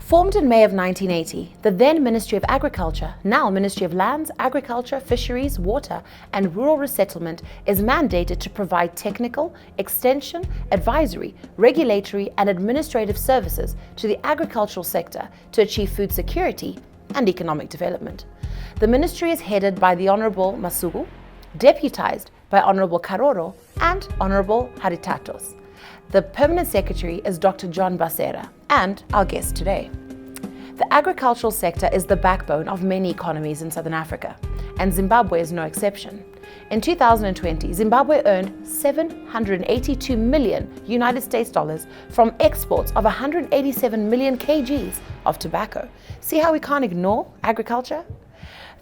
Formed in May of 1980, the then Ministry of Agriculture, now Ministry of Lands, Agriculture, Fisheries, Water and Rural Resettlement, is mandated to provide technical, extension, advisory, regulatory and administrative services to the agricultural sector to achieve food security and economic development. The ministry is headed by the Honourable Masuku, deputized by Honourable Karoro and Honourable Haritatos. The Permanent Secretary is Dr. John Basera and our guest today. The agricultural sector is the backbone of many economies in Southern Africa, and Zimbabwe is no exception. In 2020, Zimbabwe earned 782 million United States dollars from exports of 187 million kgs of tobacco. See how we can't ignore agriculture?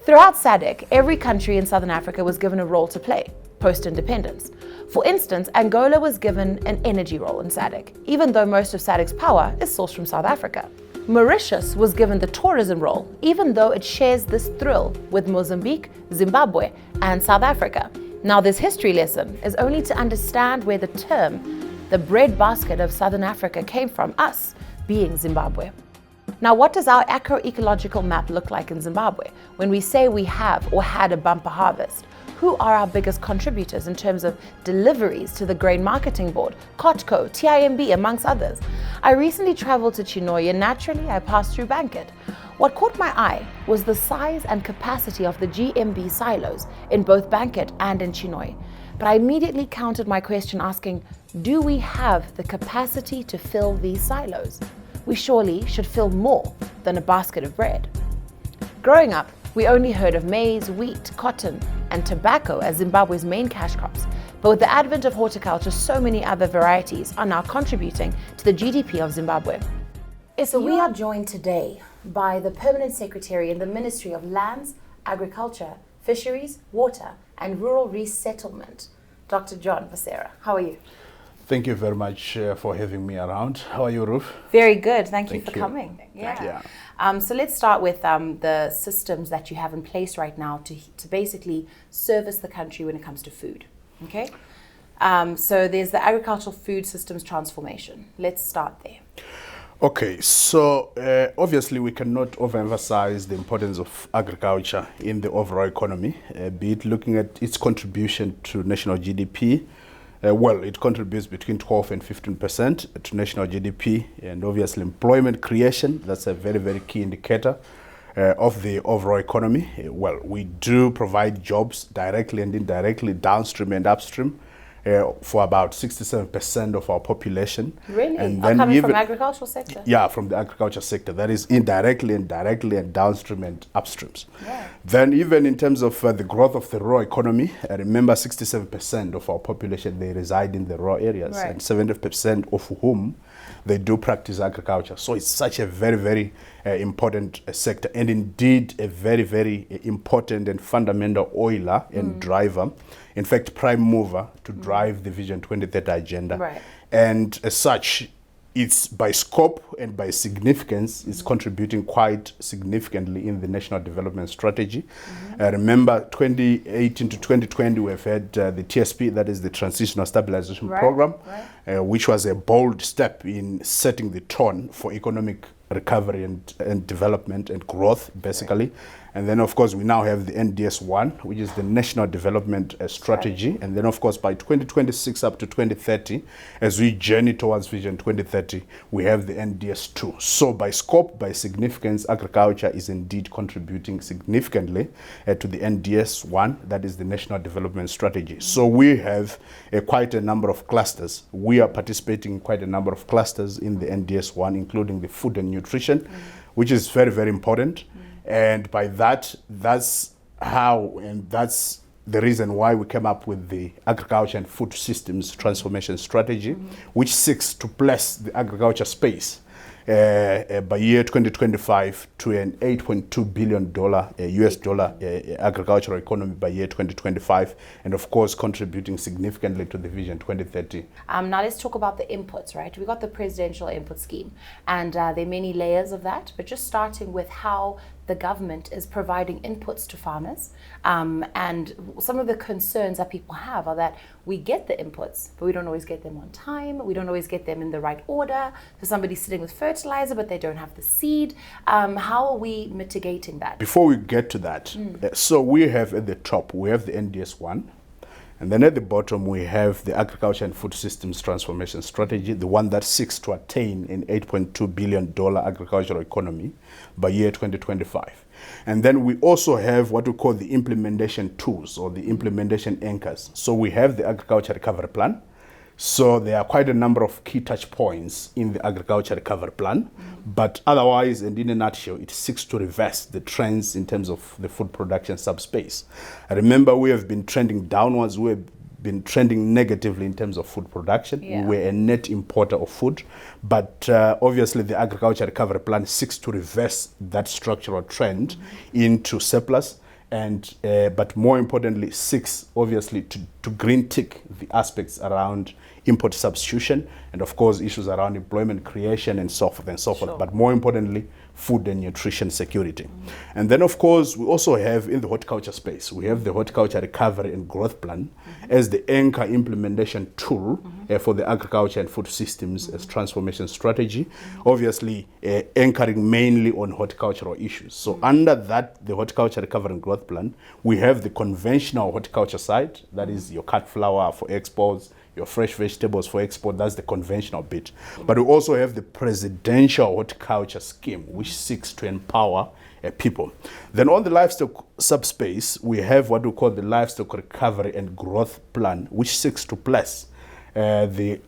Throughout SADC, every country in Southern Africa was given a role to play post-independence. For instance, Angola was given an energy role in SADC, even though most of SADC's power is sourced from South Africa. Mauritius was given the tourism role, even though it shares this thrill with Mozambique, Zimbabwe, and South Africa. Now, this history lesson is only to understand where the term, the breadbasket of Southern Africa, came from, us being Zimbabwe. Now, what does our agroecological map look like in Zimbabwe when we say we have or had a bumper harvest? Who are our biggest contributors in terms of deliveries to the Grain Marketing Board, COTCO, TIMB, amongst others? I recently traveled to Chinhoyi and naturally I passed through Bankit. What caught my eye was the size and capacity of the GMB silos in both Bankit and in Chinhoyi. But I immediately countered my question asking, do we have the capacity to fill these silos? We surely should fill more than a basket of bread. Growing up, we only heard of maize, wheat, cotton, and tobacco as Zimbabwe's main cash crops. But with the advent of horticulture, so many other varieties are now contributing to the GDP of Zimbabwe. So we are joined today by the Permanent Secretary in the Ministry of Lands, Agriculture, Fisheries, Water, and Rural Resettlement, Dr. John Basera. How are you? Thank you very much for having me around. How are you, Ruth? Very good. Thank you for coming. Yeah. So let's start with the systems that you have in place right now to basically service the country when it comes to food. Okay. So there's the agricultural food systems transformation. Let's start there. Okay, so obviously we cannot overemphasize the importance of agriculture in the overall economy, be it looking at its contribution to national GDP. Well, it contributes between 12 and 15% to national GDP, and obviously employment creation, that's a very, very key indicator of the overall economy. Well, we do provide jobs directly and indirectly, downstream and upstream, for about 67% of our population. Really? And then coming from the agricultural sector? Yeah, from the agriculture sector. That is indirectly and directly and downstream and upstreams. Yeah. Then even in terms of the growth of the raw economy, remember 67% of our population, they reside in the raw areas, right, and 70% of whom they do practice agriculture. So it's such a very, very important sector, and indeed a very, very important and fundamental oiler and driver, in fact prime mover to drive the Vision 2030 agenda. Right. And as such, it's by scope and by significance, it's contributing quite significantly in the National Development Strategy. Remember, 2018 to 2020, we've had the TSP, that is the Transitional Stabilization Program, which was a bold step in setting the tone for economic recovery and development and growth, basically. Right. And then, of course, we now have the NDS-1, which is the National Development Strategy. And then, of course, by 2026 up to 2030, as we journey towards Vision 2030, we have the NDS-2. So by scope, by significance, agriculture is indeed contributing significantly to the NDS-1, that is the National Development Strategy. So we have quite a number of clusters. We are participating in quite a number of clusters in the NDS-1, including the food and nutrition, which is very, very important. And by that, that's how, and that's the reason why we came up with the Agriculture and Food Systems Transformation Strategy, which seeks to place the agriculture space by year 2025 to an $8.2 billion US dollar agricultural economy by year 2025, and of course contributing significantly to the Vision 2030. Now let's talk about the inputs, right? We got the presidential input scheme, and there are many layers of that, but just starting with how the government is providing inputs to farmers, and some of the concerns that people have are that we get the inputs, but we don't always get them on time. We don't always get them in the right order. So somebody's sitting with fertilizer, but they don't have the seed. How are we mitigating that? Before we get to that, so we have at the top, we have the NDS1. And then at the bottom, we have the Agriculture and Food Systems Transformation Strategy, the one that seeks to attain an $8.2 billion agricultural economy by year 2025. And then we also have what we call the implementation tools or the implementation anchors. So we have the Agriculture Recovery Plan. So there are quite a number of key touch points in the Agriculture Recovery Plan, but otherwise, and in a nutshell, it seeks to reverse the trends in terms of the food production subspace. Remember, we have been trending downwards. We have been trending negatively in terms of food production. Yeah. We're a net importer of food, but obviously the Agriculture Recovery Plan seeks to reverse that structural trend into surplus. And but more importantly, seeks obviously to green tick the aspects around import substitution and of course issues around employment creation and so forth and so forth. But more importantly, food and nutrition security. And then of course we also have in the horticulture space, we have the Horticulture Recovery and Growth Plan as the anchor implementation tool for the agriculture and food systems as transformation strategy, obviously anchoring mainly on horticultural issues. So under that, the Horticulture Recovery and Growth Plan, we have the conventional horticulture side, that is your cut flower for exports, your fresh vegetables for export, that's the conventional bit. But we also have the presidential horticulture scheme, which seeks to empower people. Then on the livestock subspace, we have what we call the Livestock Recovery and Growth Plan, which seeks to place the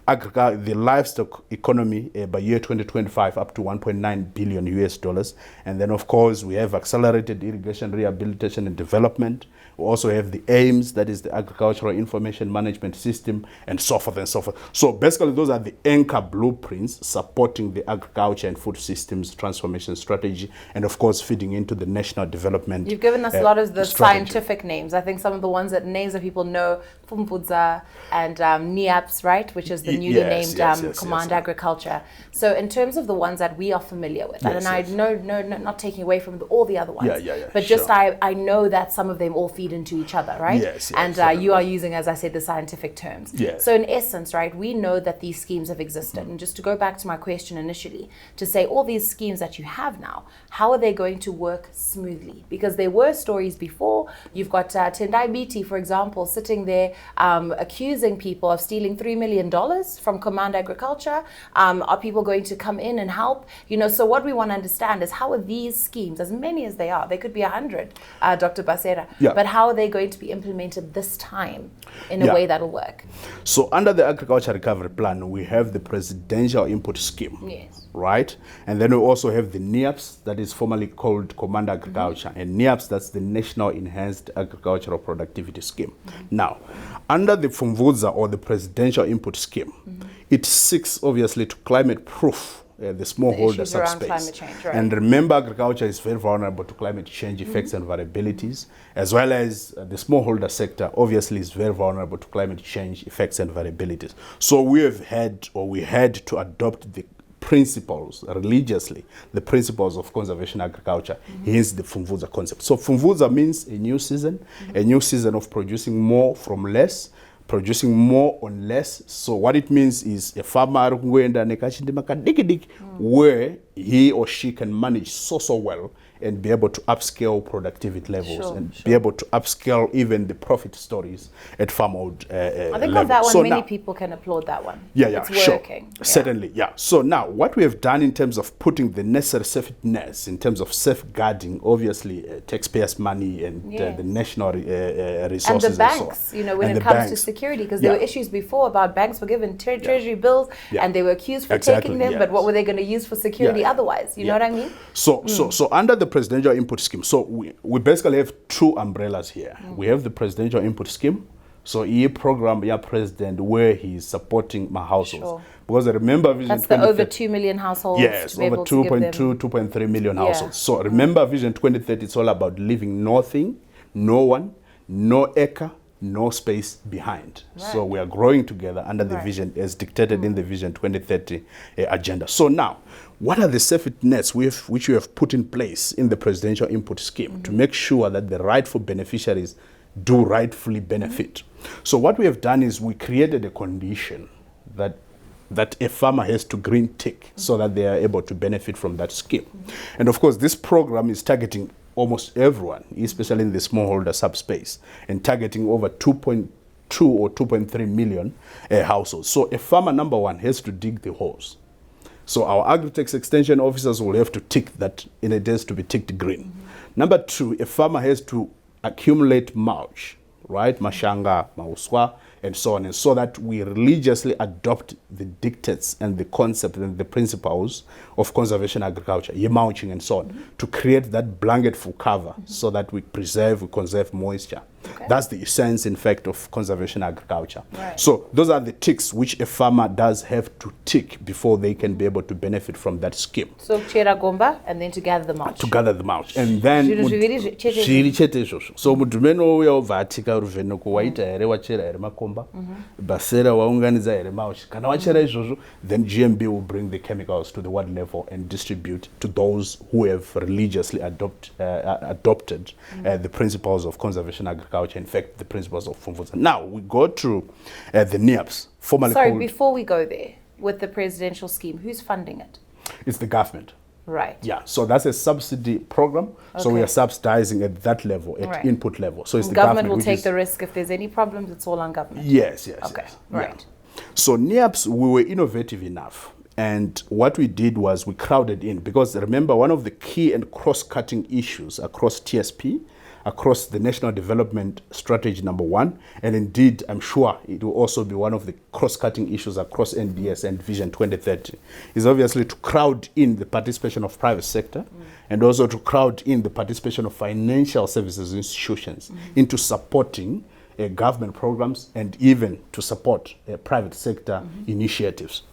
livestock economy by year 2025 up to 1.9 billion US dollars. And then of course we have accelerated irrigation rehabilitation and development. We also have the AIMS, that is the Agricultural Information Management System, and so forth and so forth. So basically those are the anchor blueprints supporting the agriculture and food systems transformation strategy, and of course feeding into the national development. You've given us a lot of the strategy. scientific names. I think some of the names that people know, Fumbudza and NIAPS, right, which is the newly named Command Agriculture. So in terms of the ones that we are familiar with, and I know not taking away from all the other ones, but just I know that some of them all feed into each other, right? And you are using, as I said, the scientific terms. So in essence, right, we know that these schemes have existed. And just to go back to my question initially, to say all these schemes that you have now, how are they going to work smoothly? Because there were stories before. You've got Tendai Biti, for example, sitting there accusing people of stealing $3 million from Command Agriculture. Are people going to come in and help? You know, so what we want to understand is how are these schemes, as many as they are, they could be 100, Dr. Basera, but how are they going to be implemented this time in a way that'll work? So under the Agriculture Recovery Plan, we have the Presidential Input Scheme, right? And then we also have the NIAPS, that is formerly called Command Agriculture, and NIAPS, that's the National Enhanced Agricultural Productivity Scheme. Now, under the Fumvudza or the Presidential Input Scheme, it seeks obviously to climate-proof the smallholder subspace. And remember, agriculture is very vulnerable to climate change effects and variabilities, as well as the smallholder sector obviously is very vulnerable to climate change effects and variabilities. So we had to adopt the principles religiously, the principles of conservation agriculture, hence the Fumvudza concept. So Fumvudza means a new season of producing more from less, producing more on less. So what it means is a farmer where he or she can manage so well and be able to upscale productivity levels be able to upscale even the profit stories at farmhold I think on that one, so many people can applaud that one. It's working. Certainly, So now what we have done in terms of putting the necessary safetiness, in terms of safeguarding, obviously taxpayers' money and the national resources. And the banks, you know, when it comes to security, because there were issues before about banks were given treasury bills and they were accused for taking them, but what were they going to use for security otherwise? You know what I mean? So under the Presidential Input Scheme, so we basically have two umbrellas here. We have the Presidential Input Scheme, so he program president where he's supporting my households. Because remember Vision that's the over 2 million households. Yes, over 2.2, 2.3 million households. So remember Vision 2030, it's all about leaving nothing, no one, no acre, no space behind. Right. So we are growing together under the vision as dictated in the Vision 2030 agenda. So now, what are the safety nets which we have put in place in the presidential input scheme to make sure that the rightful beneficiaries do rightfully benefit? So what we have done is we created a condition that a farmer has to green tick so that they are able to benefit from that scheme. And of course, this program is targeting almost everyone, especially in the smallholder subspace, and targeting over 2.2 or 2.3 million households. So a farmer, number one, has to dig the holes. So our agri-tax extension officers will have to tick that, and it has to be ticked green. Number two, a farmer has to accumulate mulch, right? Mashanga, mauswa, and so on, and so that we religiously adopt the dictates and the concept and the principles of conservation agriculture, mulching and so on, to create that blanket full cover so that we conserve moisture. Okay. That's the essence, in fact, of conservation agriculture. Right. So those are the ticks which a farmer does have to tick before they can be able to benefit from that scheme. So chera gomba, and then to gather the mulch. To gather the mulch. And then so mudumeno uya uvatika uruveno kuwaita here wachera here makomba basera waunganiza here mulch kana wachera izvozvo, then GMB will bring the chemicals to the ward level and distribute to those who have religiously adopted the principles of conservation agriculture. In fact, the principles of Fumfuza. Now we go to the NIAPs, formerly called. Sorry, before we go there, with the presidential scheme, who's funding it? It's the government. Right. Yeah, so that's a subsidy program. Okay. So we are subsidizing at that level, at input level. So it's the government will take the risk. If there's any problems, it's all on government. Yes. Okay, yes. right. Yeah. So NIAPs, we were innovative enough. And what we did was we crowded in, because remember, one of the key and cross-cutting issues across TSP, across the National Development Strategy number 1, and indeed, I'm sure it will also be one of the cross-cutting issues across NDS and Vision 2030, is obviously to crowd in the participation of private sector and also to crowd in the participation of financial services institutions into supporting government programs and even to support private sector initiatives.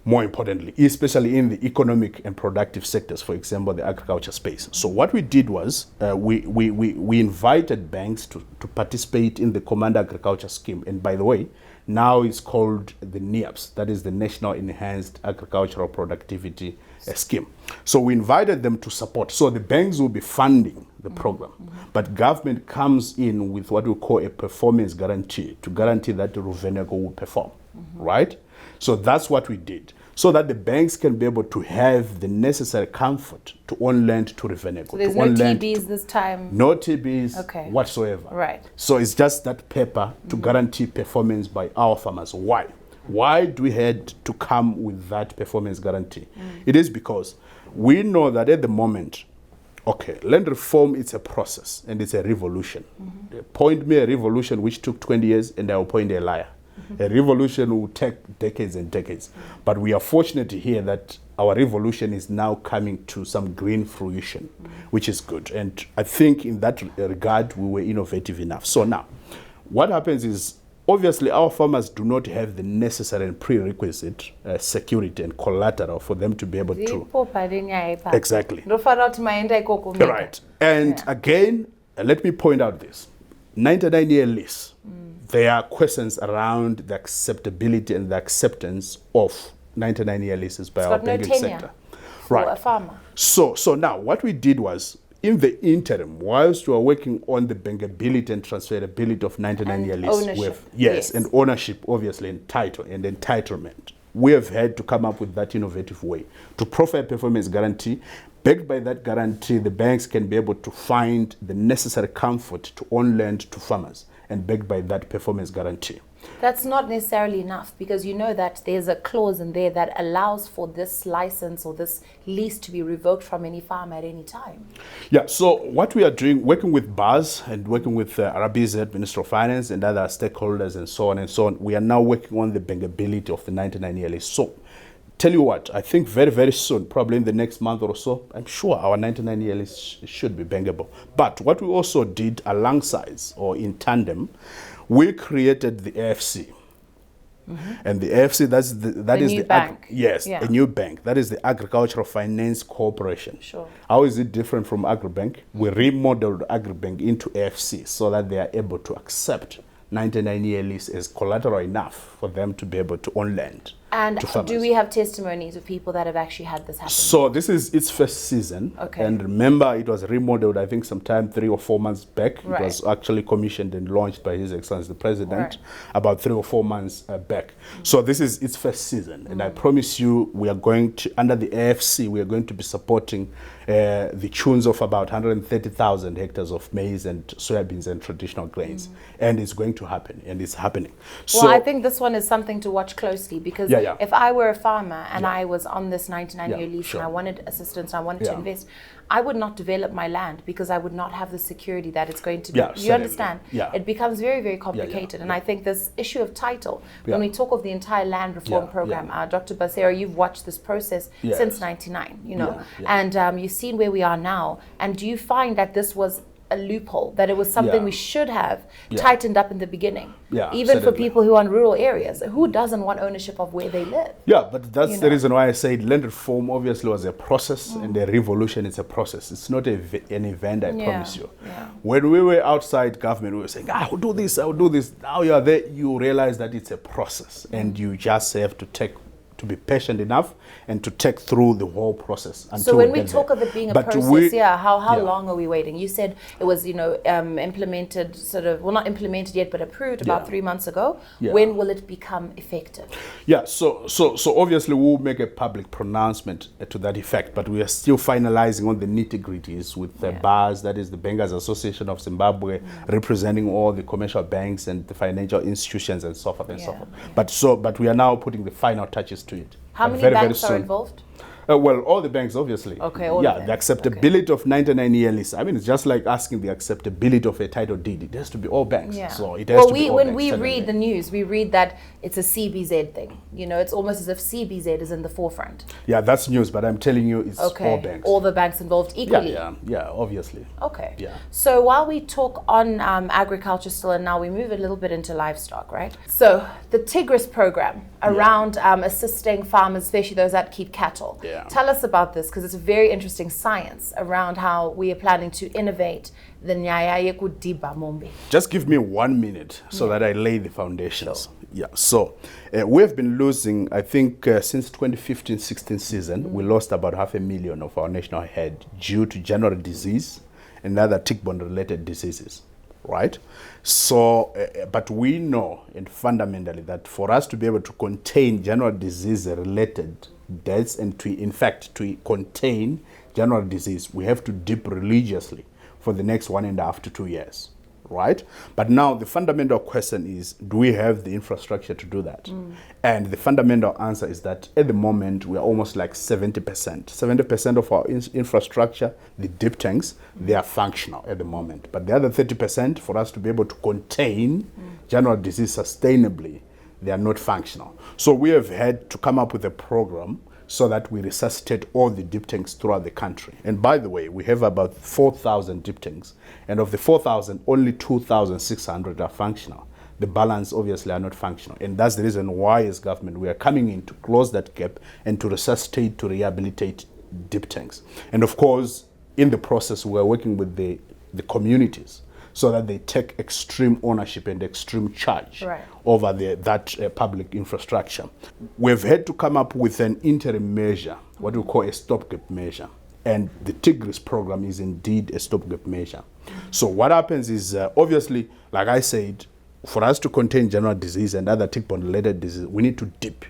More importantly, especially in the economic and productive sectors, for example, the agriculture space. So what we did was we invited banks to participate in the Command Agriculture Scheme. And by the way, now it's called the NIAPS, that is the National Enhanced Agricultural Productivity Scheme. So we invited them to support. So the banks will be funding the program, but government comes in with what we call a performance guarantee to guarantee that the Ruvenego will perform, right? So that's what we did, so that the banks can be able to have the necessary comfort to own land to Ruvenego. So there's no TBs this time? No TBs whatsoever. Right. So it's just that paper to guarantee performance by our farmers. Why? Why do we had to come with that performance guarantee? It is because we know that at the moment, land reform, it's a process and it's a revolution. Point me a revolution which took 20 years and I will point a liar. A revolution will take decades and decades. But we are fortunate to hear that our revolution is now coming to some green fruition, which is good. And I think in that regard, we were innovative enough. So now, what happens is, obviously, our farmers do not have the necessary and prerequisite security and collateral for them to be able to. Exactly. Right. And again, let me point out this. 99-year lease. There are questions around the acceptability and the acceptance of 99-year leases by our banking sector. For a farmer. So now what we did was, in the interim, whilst we are working on the bankability and transferability of 99-year lease, yes, and ownership, obviously, and title and entitlement, we have had to come up with that innovative way to profile performance guarantee. Backed by that guarantee, the banks can be able to find the necessary comfort to own land to farmers, and backed by that performance guarantee. That's not necessarily enough, because you know that there's a clause in there that allows for this license or this lease to be revoked from any farm at any time. Yeah, so what we are doing, working with BAS and working with RBZ, Minister of Finance, and other stakeholders and so on, we are now working on the bankability of the 99-year lease. So, tell you what, I think very, very soon, probably in the next month or so, I'm sure our 99-year lease should be bankable. But what we also did alongside or in tandem, we created the AFC. And the AFC, that is the bank. A new bank. That is the Agricultural Finance Corporation. Sure. How is it different from Agribank? We remodeled Agribank into AFC so that they are able to accept 99-year lease as collateral enough for them to be able to own land. And do we have testimonies of people that have actually had this happen? So this is its first season. Okay. And remember, it was remodeled, I think, sometime 3 or 4 months back. Right. It was actually commissioned and launched by His Excellency the President Right. about 3 or 4 months back. So this is its first season. And I promise you, we are going to, under the AFC, we are going to be supporting the tunes of about 130,000 hectares of maize and soybeans and traditional grains. And it's going to happen, and it's happening. Well, So I think this one is something to watch closely, because if I were a farmer and I was on this 99-year lease and I wanted assistance, and I wanted to invest, I would not develop my land because I would not have the security that it's going to be. You understand? It becomes very, very complicated. And I think this issue of title, when we talk of the entire land reform program, Dr. Basera, you've watched this process since 99, you know, and you've seen where we are now. And do you find that this was a loophole, that it was something we should have tightened up in the beginning, even for people who are in rural areas? Who doesn't want ownership of where they live? But that's the reason why I said land reform obviously was a process, and the revolution is a process. It's not an event, I promise you. When we were outside government, we were saying, I will do this, I will do this. Now you are there, you realize that it's a process, and you just have to be patient enough and to take through the whole process. So when we talk of it being a process, how long are we waiting? You said it was, implemented not implemented yet, but approved about 3 months ago. When will it become effective? So obviously we'll make a public pronouncement to that effect, but we are still finalizing on the nitty-gritties with the BAS, that is the Bankers Association of Zimbabwe, representing all the commercial banks and the financial institutions and so forth and so forth. But we are now putting the final touches to it. How many banks are involved? Well, all the banks, obviously. Okay, the acceptability of 99-year lease. I mean, it's just like asking the acceptability of a title deed. It has to be all banks. So it has to be all when banks. we read the news, we read that it's a CBZ thing. You know, it's almost as if CBZ is in the forefront. Yeah, that's news, but I'm telling you, it's all banks. All the banks involved equally. Yeah, obviously. Okay. So while we talk on agriculture still, and now we move a little bit into livestock, right? So the TIGRIS program around assisting farmers, especially those that keep cattle. Tell us about this, because it's a very interesting science around how we are planning to innovate the Nyaya Yekudiba Mombe. Just give me 1 minute so that I lay the foundations. So we've been losing, I think, since 2015-16 season, we lost about 500,000 of our national herd due to general disease and other tick-borne related diseases. Right? So, but we know, and fundamentally, that for us to be able to contain general disease-related deaths and to contain general disease, we have to dip religiously for the next 1.5 to 2 years. Right? But now the fundamental question is, do we have the infrastructure to do that? And the fundamental answer is that at the moment, we are almost like 70%. 70% of our infrastructure, the dip tanks, they are functional at the moment. But the other 30%, for us to be able to contain general disease sustainably, they are not functional. So we have had to come up with a program so that we resuscitate all the dip tanks throughout the country. And by the way, we have about 4,000 dip tanks. And of the 4,000, only 2,600 are functional. The balance obviously are not functional. And that's the reason why as government, we are coming in to close that gap and to resuscitate, to rehabilitate dip tanks. And of course, in the process, we are working with the communities so that they take extreme ownership and extreme charge over that public infrastructure. We've had to come up with an interim measure, what we call a stopgap measure. And the TIGRIS program is indeed a stopgap measure. So what happens is, obviously, like I said, for us to contain general disease and other tick-borne related disease, we need to dip.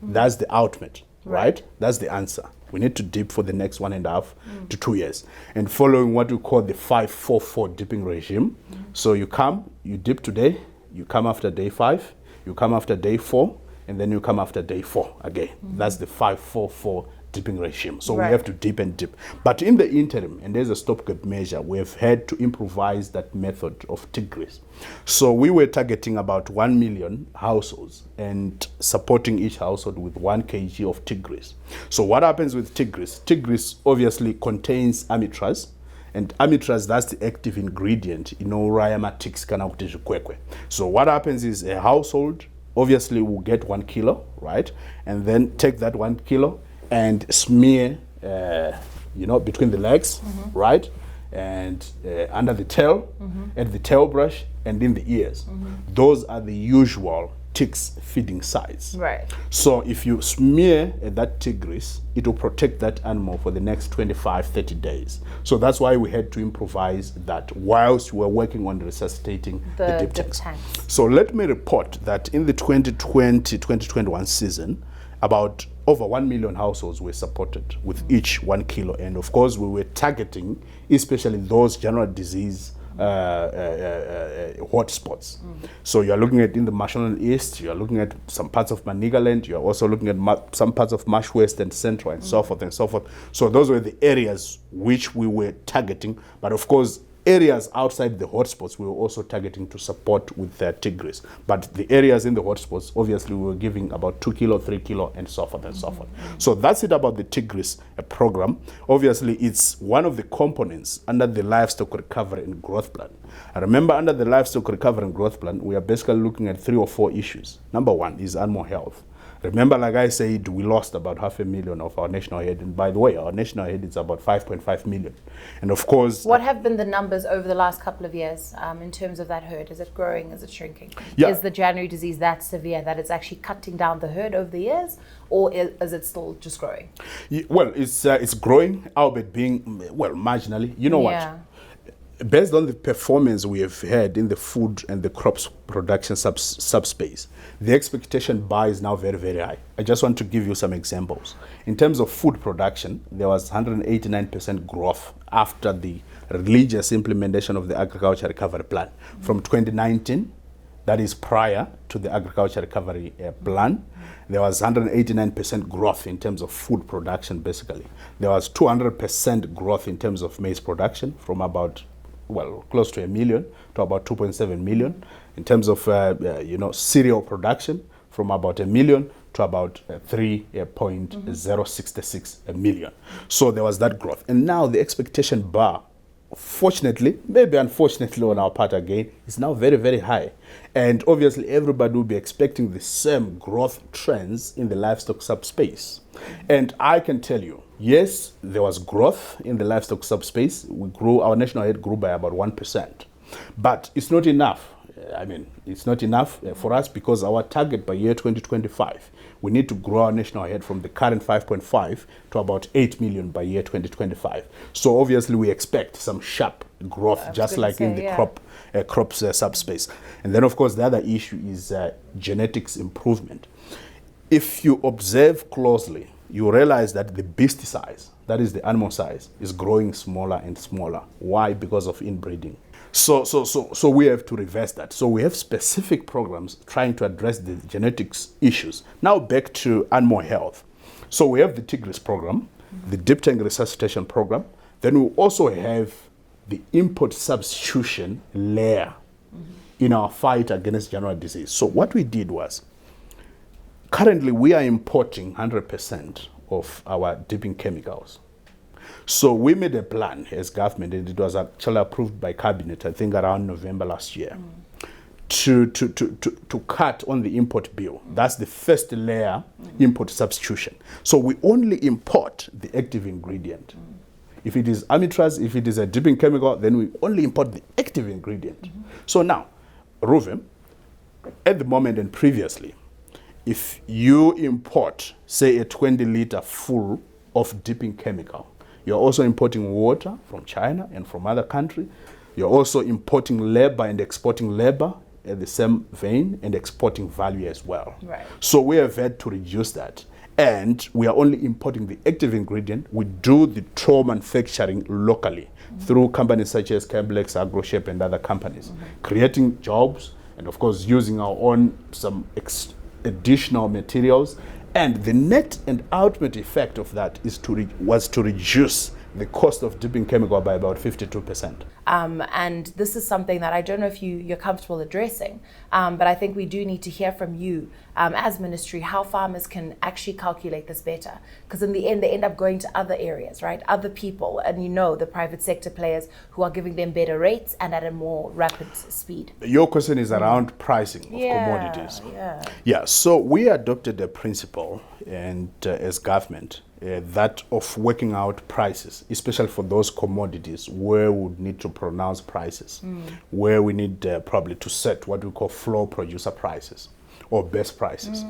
That's the ultimate, right? That's the answer. We need to dip for the next 1.5 to 2 years. And following what we call the 5-4-4 dipping regime. So you come, you dip today, you come after day 5, you come after day 4, and then you come after day 4 again. That's the 5-4-4 dipping regime. So we have to dip and dip. But in the interim, and there's a stopgap measure, we've had to improvise that method of TIGRIS. So we were targeting about 1 million households and supporting each household with 1 kg of TIGRIS. So what happens with TIGRIS? TIGRIS obviously contains amitraz. And amitraz, that's the active ingredient in Rayama ticks kana kuti zvikwekwe. So what happens is a household obviously will get 1 kilo, right? And then take that 1 kilo and smear, between the legs, right? and under the tail, at the tail brush, and in the ears. Those are the usual ticks feeding sites. Right. So if you smear that TIGRIS, it will protect that animal for the next 25, 30 days. So that's why we had to improvise that whilst we were working on resuscitating the dip tanks. So let me report that in the 2020-2021 season, about over 1 million households were supported with each 1 kilo. And of course, we were targeting especially those general disease hotspots. So you're looking at in the Mashonaland East, you're looking at some parts of Manicaland, you're also looking at some parts of Marsh West and Central and so forth and so forth. So those were the areas which we were targeting. But of course, areas outside the hotspots we were also targeting to support with TIGRIS. But the areas in the hotspots, obviously we were giving about 2 kilo, 3 kilo and so forth and so forth. So that's it about the TIGRIS program. Obviously it's one of the components under the livestock recovery and growth plan. And remember, under the livestock recovery and growth plan, we are basically looking at 3 or 4 issues. Number one is animal health. Remember, like I said, we lost about 500,000 of our national head. And by the way, our national head is about 5.5 million. And of course... What have been the numbers over the last couple of years in terms of that herd? Is it growing? Is it shrinking? Yeah. Is the January disease that severe that it's actually cutting down the herd over the years? Or is it still just growing? Yeah, well, it's growing, albeit being, well, marginally. You know what? Based on the performance we have had in the food and the crops production subspace, the expectation bar is now very, very high. I just want to give you some examples. In terms of food production, there was 189% growth after the religious implementation of the Agriculture Recovery Plan. From 2019, that is prior to the Agriculture Recovery Plan, there was 189% growth in terms of food production, basically. There was 200% growth in terms of maize production from about, well, close to 1 million to about 2.7 million. In terms of, cereal production, from about 1 million to about 3.066 million. So there was that growth. And now the expectation bar, fortunately, maybe unfortunately on our part again, is now very, very high. And obviously everybody will be expecting the same growth trends in the livestock subspace. And I can tell you, yes, there was growth in the livestock subspace. We grew, our national head grew by about 1%. But it's not enough. It's not enough for us, because our target by year 2025, we need to grow our national head from the current 5.5 to about 8 million by year 2025. So obviously we expect some sharp growth, just like in the crops subspace. And then of course the other issue is genetics improvement. If you observe closely, you realize that the beast size, that is the animal size, is growing smaller and smaller. Why? Because of inbreeding. So we have to reverse that. So we have specific programs trying to address the genetics issues. Now back to animal health. So we have the TIGRIS program, the dip tank resuscitation program. Then we also have the import substitution layer in our fight against general disease. So what we did was, currently we are importing 100% of our dipping chemicals. So we made a plan as government, and it was actually approved by cabinet, I think around November last year, to cut on the import bill. That's the first layer, import substitution. So we only import the active ingredient. If it is amitraz, if it is a dipping chemical, then we only import the active ingredient. So now, Ruven, at the moment and previously, if you import, say, a 20-liter full of dipping chemical, you're also importing water from China and from other countries. You're also importing labor and exporting labor at the same vein, and exporting value as well. Right. So we have had to reduce that. And we are only importing the active ingredient. We do the toll manufacturing locally through companies such as Cablex, AgroShape, and other companies, creating jobs, and of course using our own some additional materials. And the net and ultimate effect of that was to reduce the cost of dipping chemical by about 52%. And this is something that I don't know if you're comfortable addressing, but I think we do need to hear from you as ministry how farmers can actually calculate this better. Because in the end, they end up going to other areas, right? Other people, and the private sector players who are giving them better rates and at a more rapid speed. Your question is around pricing of commodities. Yeah. So we adopted a principle, and as government, that of working out prices, especially for those commodities where we would need to pronounce prices, where we need probably to set what we call floor producer prices or best prices.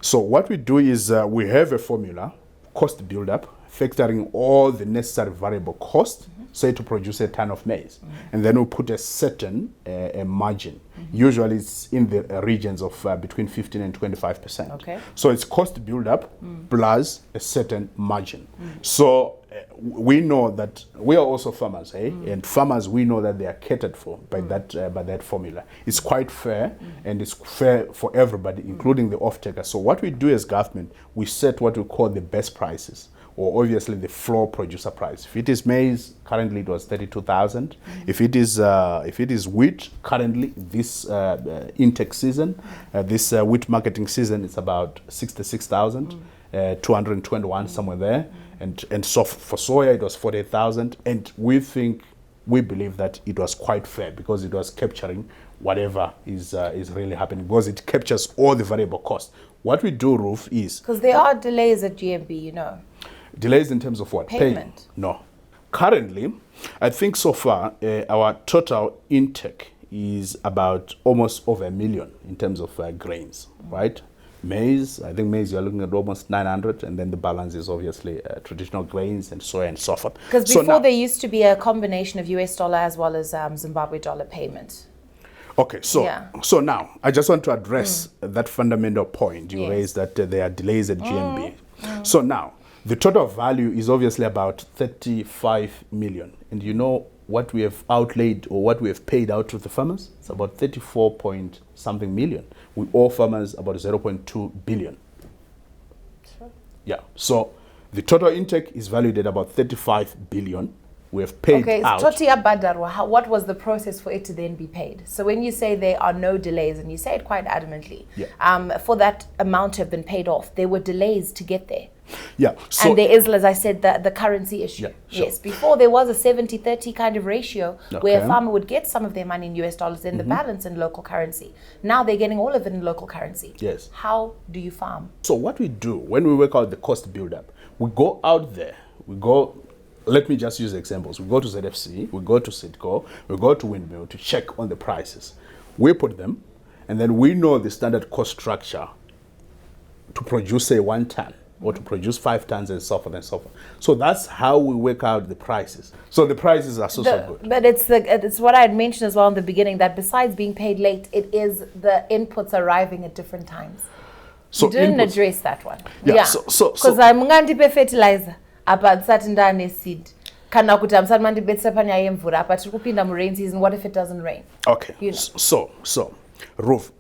So what we do is we have a formula, cost build-up, factoring all the necessary variable costs, say to produce a ton of maize. And then we put a certain a margin. Usually it's in the regions of between 15 and 25%. Okay. So it's cost build-up plus a certain margin. So we know that we are also farmers, and farmers, we know that they are catered for by that formula. It's quite fair, and it's fair for everybody, including the off-taker. So what we do as government, we set what we call the best prices, or obviously the floor producer price. If it is maize, currently it was 32,000. If it is wheat, currently this intake season, this wheat marketing season, it's about 66,000, 221 somewhere there, and so for soya it was 48,000. And we believe that it was quite fair because it was capturing whatever is really happening, because it captures all the variable costs. What we do, Ruth, is because there are delays at GMB, Delays in terms of what? Payment. No. Currently, I think so far, our total intake is about almost over 1 million in terms of grains, right? Maize, I think maize you're looking at almost 900, and then the balance is obviously traditional grains and soya and so forth. Because before there used to be a combination of US dollar as well as Zimbabwe dollar payment. Okay, so now I just want to address that fundamental point you raised, that there are delays at GMB. So now, the total value is obviously about 35 million. And you know what we have outlaid or what we have paid out to the farmers? It's about 34 point something million. We owe farmers about 0.2 billion. Sure. Yeah, so the total intake is valued at about 35 billion. We have paid out. Okay, what was the process for it to then be paid? So when you say there are no delays, and you say it quite adamantly, for that amount to have been paid off, there were delays to get there. Yeah. So and there is, as I said, the currency issue. Yeah, sure. Yes, before there was a 70-30 kind of ratio where a farmer would get some of their money in US dollars, then the balance in local currency. Now they're getting all of it in local currency. Yes. How do you farm? So what we do when we work out the cost build-up, we go out there, let me just use examples. We go to ZFC, we go to Sitco, we go to Windmill to check on the prices. We put them, and then we know the standard cost structure to produce, say, 1 ton, or to produce 5 tons, and so forth and so forth. So that's how we work out the prices. So the prices are so good. But it's what I had mentioned as well in the beginning, that besides being paid late, it is the inputs arriving at different times. So you didn't address that one. Yeah. Because I'm going to pay fertilizer. Apa certain dane seed kana kuti amsati mandibetsera panyaya yemvura apa tiri kupinda mu rain season. What if it doesn't rain? Okay, so Ruth,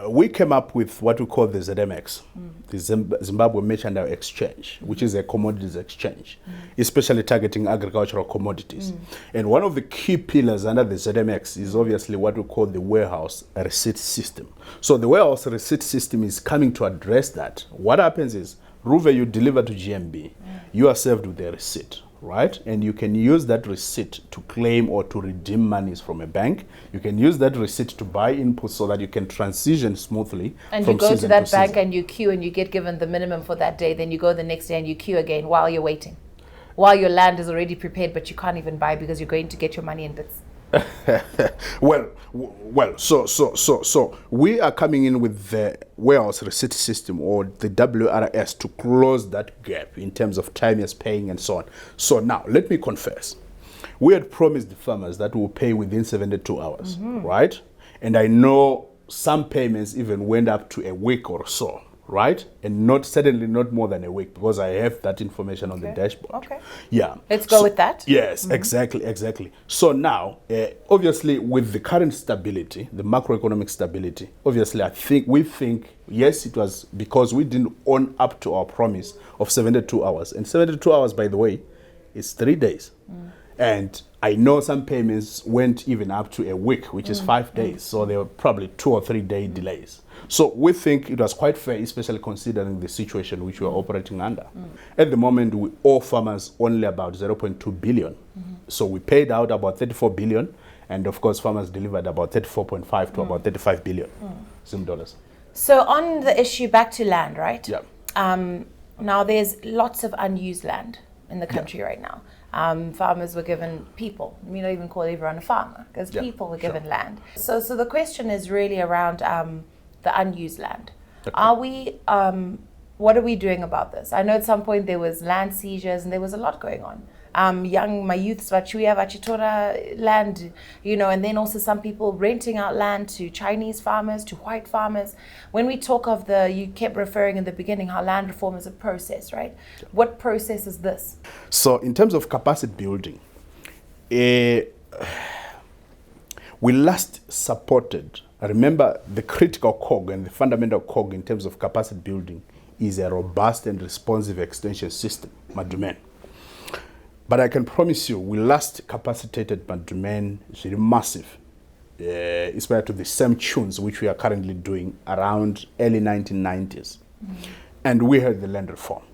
we came up with what we call the ZMX, the Zimbabwe Mercantile Exchange, which is a commodities exchange, especially targeting agricultural commodities. And one of the key pillars under the ZMX is obviously what we call the warehouse receipt system. So the warehouse receipt system is coming to address that. What happens is, Ruve, you deliver to GMB, you are served with a receipt, right? And you can use that receipt to claim or to redeem monies from a bank. You can use that receipt to buy inputs so that you can transition smoothly. And you go to that bank and you queue and you get given the minimum for that day. Then you go the next day and you queue again while you're waiting. While your land is already prepared, but you can't even buy because you're going to get your money in bits. So we are coming in with the warehouse receipt system, or the WRS, to close that gap in terms of timeous paying and so on. So now let me confess, we had promised the farmers that we'll pay within 72 hours, right? And I know some payments even went up to a week or so, right? And certainly not more than a week, because I have that information on the dashboard. Okay. Yeah. Let's go with that. Yes, exactly. So now, obviously, with the current stability, the macroeconomic stability, obviously, we think, yes, it was because we didn't own up to our promise of 72 hours. And 72 hours, by the way, is 3 days. And I know some payments went even up to a week, which is 5 days. So there were probably 2 or 3 day delays. So we think it was quite fair, especially considering the situation which we are operating under. At the moment, we owe farmers only about 0.2 billion. So we paid out about 34 billion. And of course, farmers delivered about 34.5 to about 35 billion Zim dollars. So on the issue, back to land, right? Yeah. Now, there's lots of unused land in the country right now. Farmers were given people. We don't even call everyone a farmer because people were given land. So the question is really around the unused land. Okay. Are we? What are we doing about this? I know at some point there was land seizures and there was a lot going on. My youths vachuya vachitora land, and then also some people renting out land to Chinese farmers, to white farmers. When we talk of you kept referring in the beginning how land reform is a process, right? Yeah. What process is this? So in terms of capacity building, we last supported, remember the critical cog and the fundamental cog in terms of capacity building is a robust and responsive extension system, Madumen. But I can promise you, we last capacitated Madumen is really massive. It's to the same tunes which we are currently doing around early 1990s. And we had the land reform.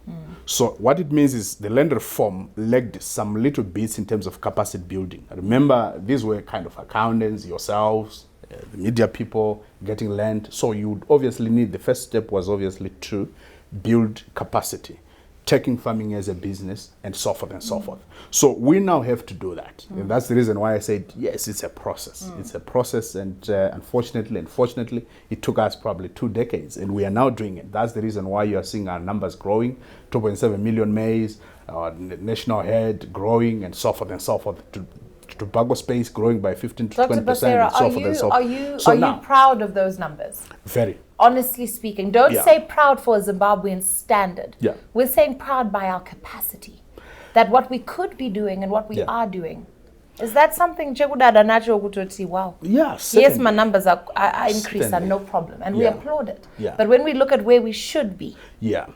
So what it means is the land reform lagged some little bits in terms of capacity building. Remember, these were kind of accountants, yourselves, the media people getting land. So you would obviously need, the first step was obviously to build capacity, taking farming as a business, and so forth and so forth. So we now have to do that. And that's the reason why I said, yes, it's a process. It's a process, and unfortunately, it took us probably 2 decades, and we are now doing it. That's the reason why you are seeing our numbers growing, 2.7 million maize, our national head growing, and so forth and so forth. Tobacco space growing by 15 to 20%, Dr. Basera, and so forth and so forth. Are you proud of those numbers? Very. Honestly speaking, don't say proud for a Zimbabwean standard. Yeah. We're saying proud by our capacity, that what we could be doing and what we are doing. Is that something? Wow. Yes. Yes, my numbers are increased, and no problem, and we applaud it. Yeah. But when we look at where we should be. Yeah.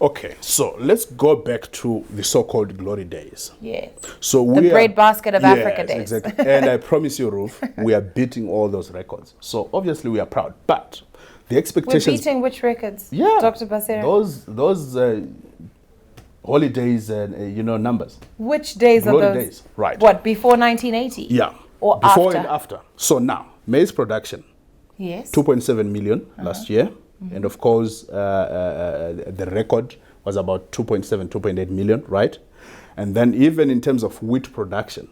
Okay. So let's go back to the so-called glory days. Yes. So the breadbasket of Africa days. Exactly. And I promise you, Ruth, we are beating all those records. So obviously we are proud, but the expectations. We're beating which records? Yeah. Dr. Basera. Those holidays and numbers. Which days glory are those? Days, right? What, before 1980? Yeah. Or before after? and after. So now maize production. Yes. 2.7 million last year, and of course the record was about 2.8 million, right? And then even in terms of wheat production,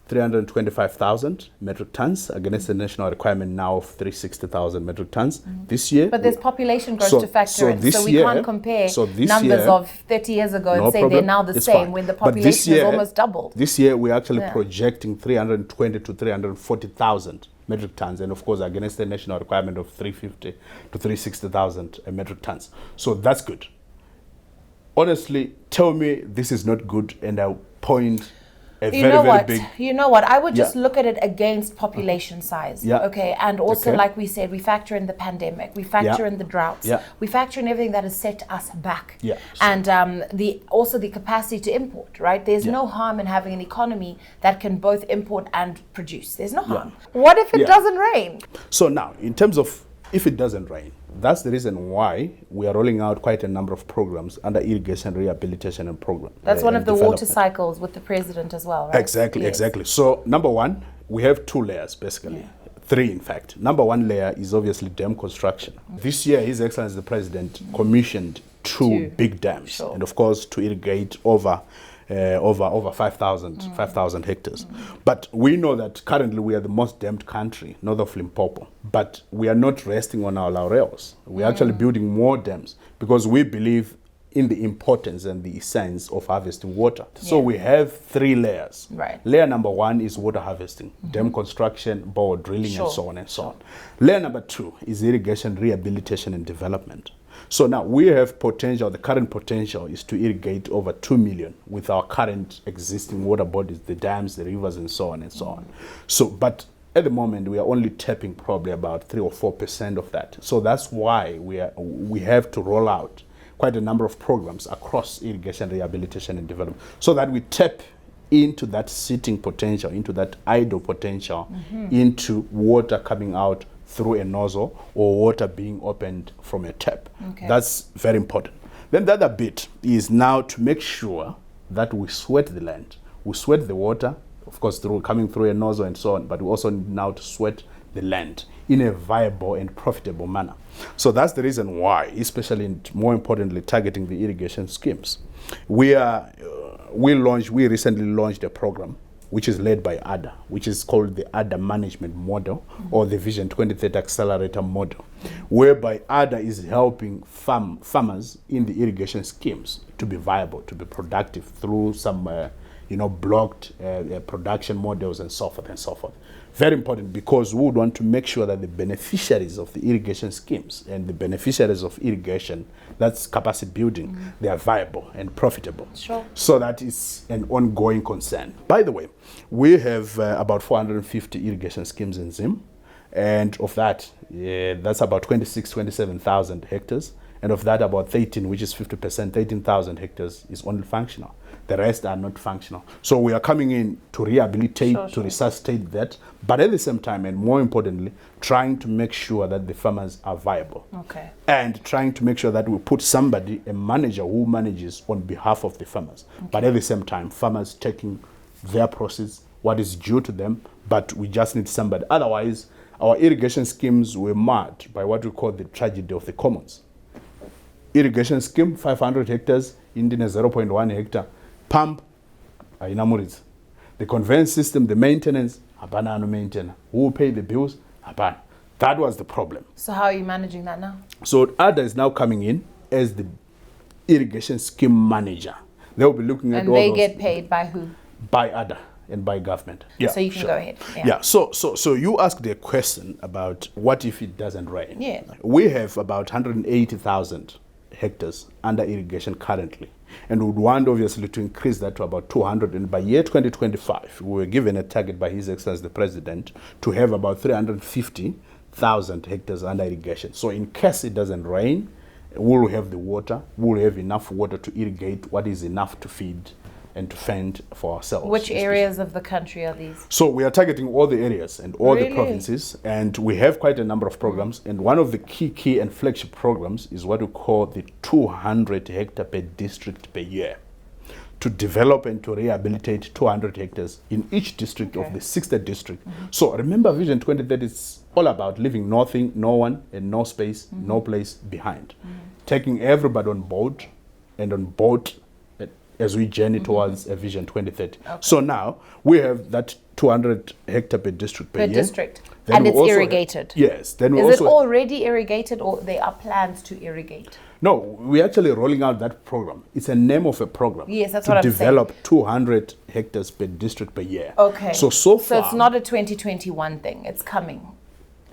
325,000 metric tons against the national requirement now of 360,000 metric tons this year. But there's population growth to factor in, so we can't compare numbers of 30 years ago and say they're now the same when the population has almost doubled. This year we're actually projecting 320 to 340,000 metric tons, and of course against the national requirement of 350 to 360,000 metric tons. So that's good. Honestly, tell me this is not good, and I'll point very big. You know what? I would just look at it against population size. Yeah. Okay. And also, like we said, we factor in the pandemic, we factor in the droughts, we factor in everything that has set us back. Yeah. And also the capacity to import, right? There's no harm in having an economy that can both import and produce. There's no harm. What if it doesn't rain? So now, in terms of if it doesn't rain, that's the reason why we are rolling out quite a number of programs under irrigation rehabilitation and program. That's one of the water cycles with the president as well, right? Exactly. So number one, we have 2 layers basically. 3 in fact. Number 1 layer is obviously dam construction. This year, His Excellency the President commissioned 2 big dams, and of course to irrigate over 5,000 hectares. But we know that currently we are the most dammed country north of Limpopo. But we are not resting on our laurels. We are actually building more dams because we believe in the importance and the essence of harvesting water. So we have 3 layers. Right. Layer number 1 is water harvesting, dam construction, bore drilling, and so on and so on. Layer number 2 is irrigation rehabilitation and development. So now we have potential, the current potential is to irrigate over 2 million with our current existing water bodies, the dams, the rivers, and so on and so on. So, but at the moment, we are only tapping probably about 3 or 4% of that. So that's why we have to roll out quite a number of programs across irrigation rehabilitation and development so that we tap into that sitting potential, into that idle potential, into water coming out through a nozzle or water being opened from a tap. That's very important. Then the other bit is now to make sure that we sweat the land. We sweat the water, of course, coming through a nozzle and so on, but we also need now to sweat the land in a viable and profitable manner. So that's the reason why, especially and more importantly, targeting the irrigation schemes. We recently launched a program which is led by ADA, which is called the ADA Management Model, or the Vision 2030 Accelerator Model, whereby ADA is helping farmers in the irrigation schemes to be viable, to be productive through some blocked production models and so forth and so forth. Very important, because we would want to make sure that the beneficiaries of the irrigation schemes and the beneficiaries of irrigation, that's capacity building, they are viable and profitable. Sure. So that is an ongoing concern. By the way, we have about 450 irrigation schemes in Zim, and of that, that's about 27,000 hectares. And of that, about 13, which is 50%, 13,000 hectares is only functional. The rest are not functional. So we are coming in to rehabilitate, to resuscitate that, but at the same time, and more importantly, trying to make sure that the farmers are viable. Okay. And trying to make sure that we put somebody, a manager who manages on behalf of the farmers. Okay. But at the same time, farmers taking their proceeds, what is due to them, but we just need somebody. Otherwise, our irrigation schemes were marred by what we call the tragedy of the commons. Irrigation scheme, 500 hectares, Indian 0.1 hectare. Pump, inamuritsa. The conveyance system, the maintenance, hapana no maintainer. Who will pay the bills? Hapana. That was the problem. So how are you managing that now? So ADA is now coming in as the irrigation scheme manager. They will be looking at and all they those get paid by who? By ADA and by government. Yeah, so you can go ahead. Yeah. So you asked a question about what if it doesn't rain. Yeah. We have about 180,000 hectares under irrigation currently, and would want obviously to increase that to about 200. And by year 2025, we were given a target by His Excellency the President to have about 350,000 hectares under irrigation. So in case it doesn't rain, we'll have the water, we'll have enough water to irrigate what is enough to feed and to fend for ourselves. Which areas of the country are these? So we are targeting all the areas and all the provinces, and we have quite a number of programs. And one of the key and flagship programs is what we call the 200 hectare per district per year, to develop and to rehabilitate 200 hectares in each district of the 60th district. So remember, Vision 2030 is all about leaving nothing, no one, and no space, no place behind. Taking everybody on board and on board as we journey towards a Vision 2030. Okay. So now we have that 200 hectare per district per year. District. Then and it's irrigated. Yes. Then we Is it already irrigated, or there are plans to irrigate? No, we're actually rolling out that program. It's a name of a program. Yes, that's what I'm saying. To develop 200 hectares per district per year. Okay. So far. So it's not a 2021 thing. It's coming.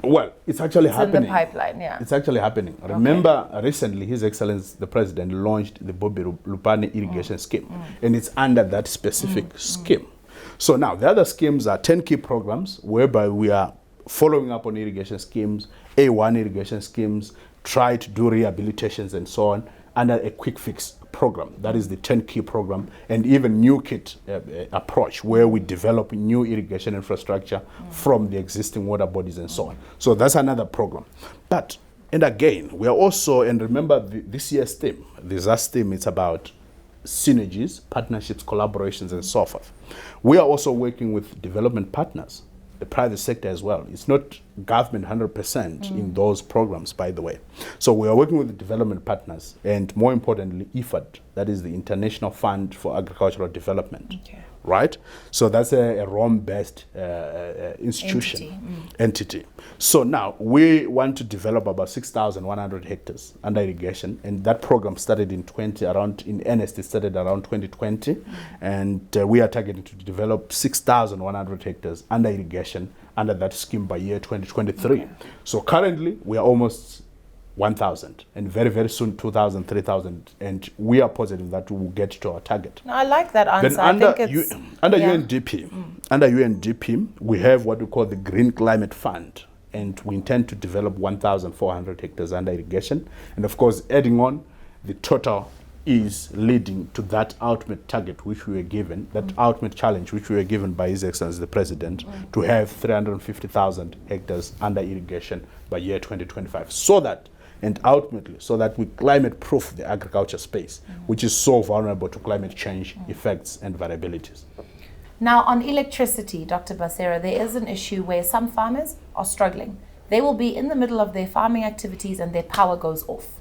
Well, it's actually happening. In the pipeline, yeah. It's actually happening. Okay. Remember, recently, His Excellency the President launched the Bobby Lupane irrigation scheme, and it's under that specific scheme. So now, the other schemes are 10 key programs, whereby we are following up on irrigation schemes, A1 irrigation schemes, try to do rehabilitations and so on, under a quick fix program. That is the 10 key program, and even new kit approach, where we develop new irrigation infrastructure from the existing water bodies and so on. So that's another program. But, and again, we are also, and remember this year's theme, this last theme, it's about synergies, partnerships, collaborations, and so forth. We are also working with development partners, the private sector as well. It's not government 100% in those programs, by the way. So we are working with the development partners, and more importantly, IFAD, that is the International Fund for Agricultural Development. Okay. Right? So that's a Rome-based institution, entity. So now we want to develop about 6,100 hectares under irrigation, and that program started in earnest, it started around 2020, and we are targeting to develop 6,100 hectares under irrigation under that scheme by year 2023. Okay. So currently we are almost 1,000, and very, very soon 2,000, 3,000, and we are positive that we will get to our target. No, I like that answer. Then under UNDP, we have what we call the Green Climate Fund, and we intend to develop 1,400 hectares under irrigation. And of course, adding on, the total is leading to that ultimate target which we were given, that ultimate challenge which we were given by His Excellency the President, to have 350,000 hectares under irrigation by year 2025, so that we climate-proof the agriculture space, which is so vulnerable to climate change effects and variabilities. Now, on electricity, Dr. Basera, there is an issue where some farmers are struggling. They will be in the middle of their farming activities and their power goes off.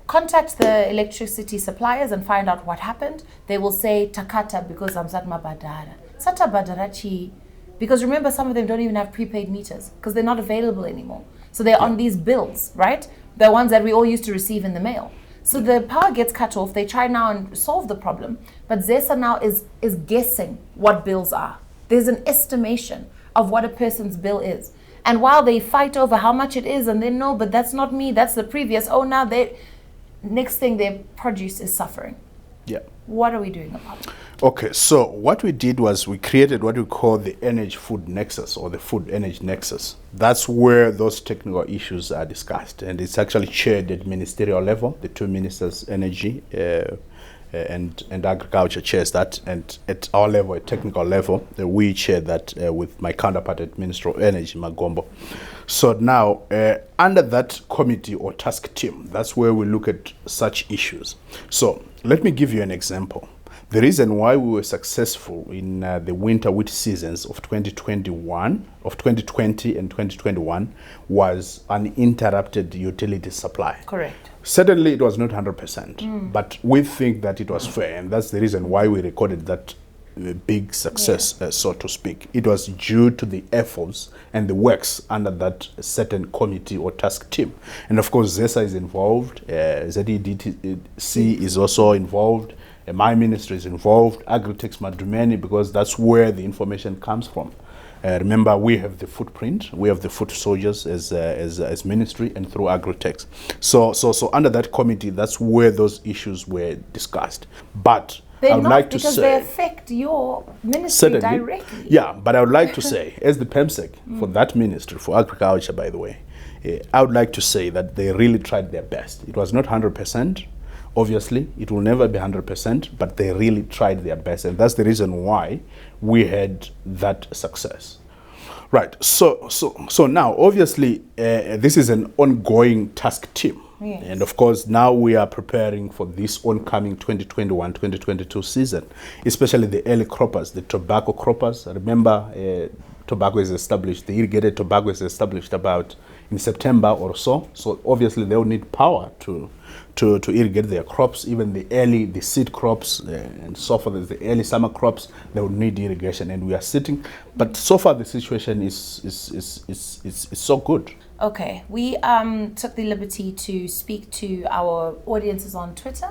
Contact the electricity suppliers and find out what happened. They will say, Takata, because I'm Satma Badara. Sata Badarachi. Because remember, some of them don't even have prepaid meters because they're not available anymore. So they're on these bills, right? The ones that we all used to receive in the mail. So the power gets cut off. They try now and solve the problem. But ZESA now is guessing what bills are. There's an estimation of what a person's bill is. And while they fight over how much it is, and they know, but that's not me, that's the previous. Oh, now next thing, their produce is suffering. Yeah. What are we doing about it? Okay, so what we did was we created what we call the energy food nexus, or the food energy nexus. That's where those technical issues are discussed, and it's actually chaired at ministerial level. The two ministers, energy and agriculture, chairs that, and at our level, at technical level, we chair that with my counterpart at Ministry of Energy, Magombo. So now, under that committee or task team, that's where we look at such issues. So let me give you an example. The reason why we were successful in the winter wheat seasons of 2020 and 2021 was uninterrupted utility supply. Correct. Certainly it was not 100%, but we think that it was fair, and that's the reason why we recorded that big success, so to speak. It was due to the efforts and the works under that certain committee or task team. And of course, ZESA is involved, ZEDC is also involved, my ministry is involved, Agritech Madumeni, because that's where the information comes from. Remember, we have the footprint, we have the foot soldiers as ministry and through Agritech. So under that committee, that's where those issues were discussed. But I would like to say, because they affect your ministry directly. Yeah, but I would like to say, as the PEMSEC for that ministry, for agriculture, by the way, I would like to say that they really tried their best. It was not 100%. Obviously, it will never be 100%, but they really tried their best, and that's the reason why we had that success. Right. So now, obviously, this is an ongoing task team. Yes. And of course, now we are preparing for this oncoming 2021-2022 season, especially the early croppers, the tobacco croppers. Remember, tobacco is established, the irrigated tobacco is established about in September or so. So obviously, they will need power to irrigate their crops, even the seed crops and so forth, the early summer crops, they would need irrigation, and we are sitting. But so far the situation is so good. Okay, we took the liberty to speak to our audiences on Twitter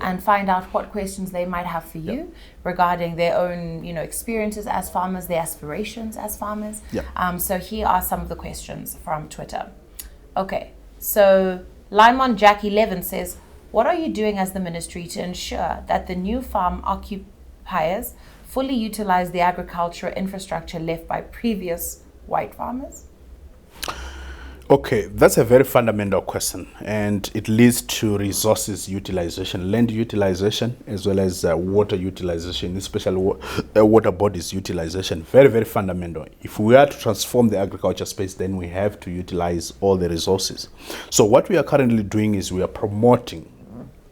and find out what questions they might have for you regarding their own, experiences as farmers, their aspirations as farmers. So here are some of the questions from Twitter. Okay, so Limon Jack 11 says, what are you doing as the ministry to ensure that the new farm occupiers fully utilize the agricultural infrastructure left by previous white farmers? Okay, that's a very fundamental question, and it leads to resources utilization, land utilization, as well as water utilization, especially water bodies utilization. Very, very fundamental. If we are to transform the agriculture space, then we have to utilize all the resources. So what we are currently doing is we are promoting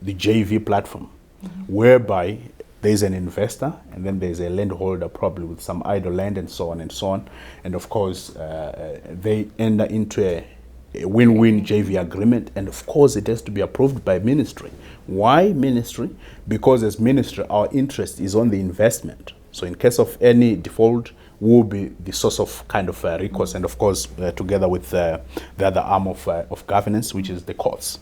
the JV platform, whereby there's an investor and then there's a landholder, probably with some idle land and so on and so on. And of course, they enter into a win-win JV agreement. And of course, it has to be approved by ministry. Why ministry? Because as ministry, our interest is on the investment. So in case of any default, will be the source of kind of recourse, and of course, together with the other arm of governance, which is the courts.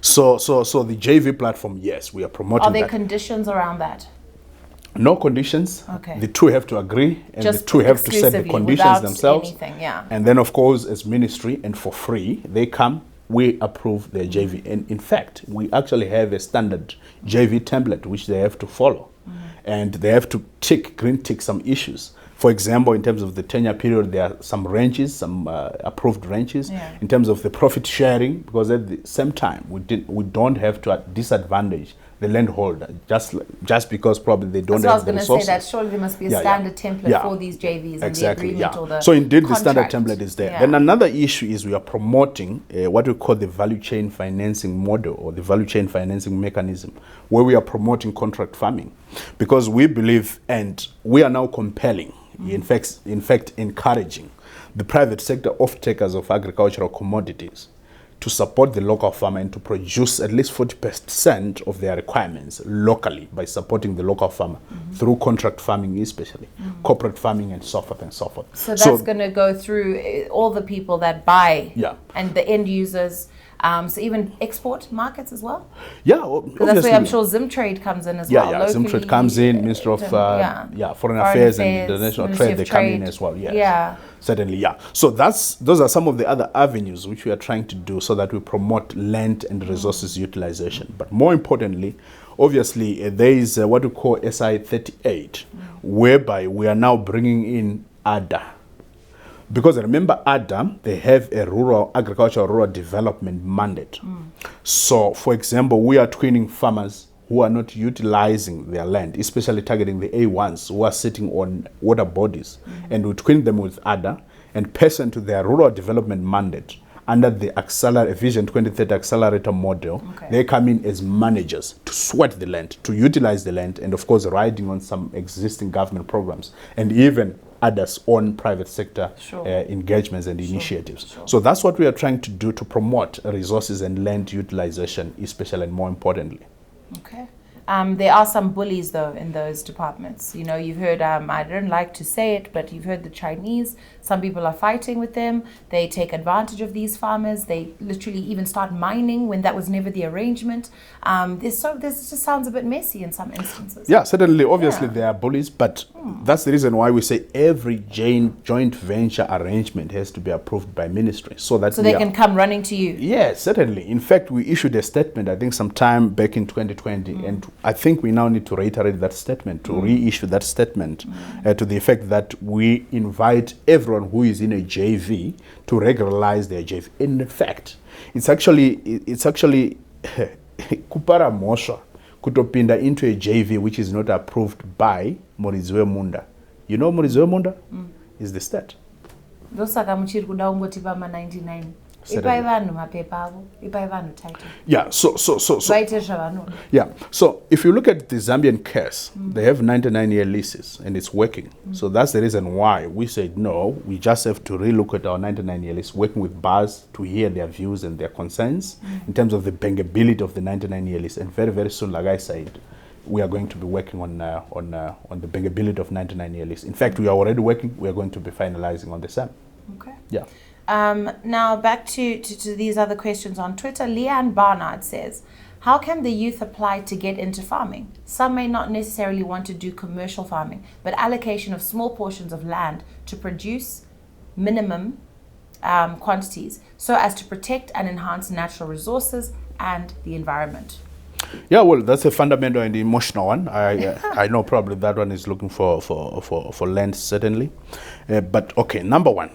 So the JV platform, yes, we are promoting. Are there that. conditions around that? No conditions. Okay. The two have to agree, and Just the two have to set the conditions themselves. Anything, yeah. And then, of course, as ministry, and for free, they come, we approve their JV. And in fact, we actually have a standard JV template which they have to follow. And they have to green tick some issues. For example, in terms of the tenure period, there are some ranges, some approved ranges. Yeah. In terms of the profit sharing, because at the same time, we don't have to disadvantage the landholder, just because probably they don't That's have the what I was going resources. to say, that surely there must be a standard template for these JVs and the agreement or the So indeed, contract. the standard template is there. Then another issue is we are promoting what we call the value chain financing model, or the value chain financing mechanism, where we are promoting contract farming, because we believe, and we are now compelling, in fact encouraging the private sector off-takers of agricultural commodities to support the local farmer and to produce at least 40% of their requirements locally by supporting the local farmer through contract farming, especially corporate farming, and so forth and so forth. So that's going to go through all the people that buy and the end users. So even export markets as well? Yeah, that's where I'm sure Zimtrade comes in as well. Yeah, Zimtrade comes in, Minister of Foreign Affairs and International Trade, they come in as well. Yes. Yeah. Certainly, yeah. So those are some of the other avenues which we are trying to do so that we promote land and resources utilization. But more importantly, obviously, there is what we call SI 38, whereby we are now bringing in ADA. Because remember, ADA, they have a rural development mandate. So, for example, we are twinning farmers who are not utilizing their land, especially targeting the A1s who are sitting on water bodies, and we twin them with ADA and pursuant to their rural development mandate under the Vision 2030 accelerator model. They come in as managers to sweat the land, to utilize the land, and of course riding on some existing government programs and even others on private sector engagements and initiatives. So that's what we are trying to do to promote resources and land utilization, especially and more importantly. Okay. There are some bullies, though, in those departments. You know, you've heard, I don't like to say it, but you've heard the Chinese. Some people are fighting with them. They take advantage of these farmers. They literally even start mining when that was never the arrangement. This just sounds a bit messy in some instances. Yeah, certainly. Obviously, there are bullies, but that's the reason why we say every joint venture arrangement has to be approved by ministry. So they can come running to you. Yes, certainly. In fact, we issued a statement, I think, sometime back in 2020, and I think we now need to reiterate that statement, to reissue that statement to the effect that we invite everyone who is in a JV to regularize their JV. In fact, it's actually kupara mosha kutopinda into a JV which is not approved by Muriziwe Munda. You know Muriziwe Munda is the state. Ndosaka muchiri kuda kungotipa ma 99. Ipai vanhu mapepa avo, ipai vanhu title. Yeah, so Vaite zvavanoda. Yeah, so if you look at the Zambian case, they have 99-year leases and it's working. So that's the reason why we said no, we just have to relook at our 99-year lease, working with bars to hear their views and their concerns in terms of the bankability of the 99-year lease. And very, very soon, like I said, we are going to be working on the bankability of 99-year lease. In fact, we are already working. We are going to be finalizing on the same. Okay. Yeah. Now back to these other questions on Twitter. Leanne Barnard says, how can the youth apply to get into farming? Some may not necessarily want to do commercial farming, but allocation of small portions of land to produce minimum quantities so as to protect and enhance natural resources and the environment. Yeah, well, that's a fundamental and emotional one. I know probably that one is looking for land, certainly. But okay, number one,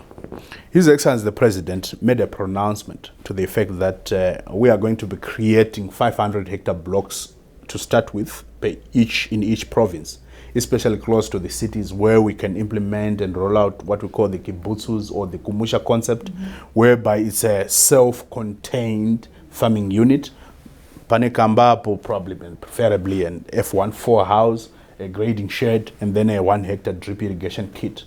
His Excellency the President made a pronouncement to the effect that we are going to be creating 500-hectare blocks to start with in each province, especially close to the cities where we can implement and roll out what we call the kibbutzes or the kumusha concept, whereby it's a self-contained farming unit. Panekambapo, probably preferably an F14 house, a grading shed, and then a 1-hectare drip irrigation kit.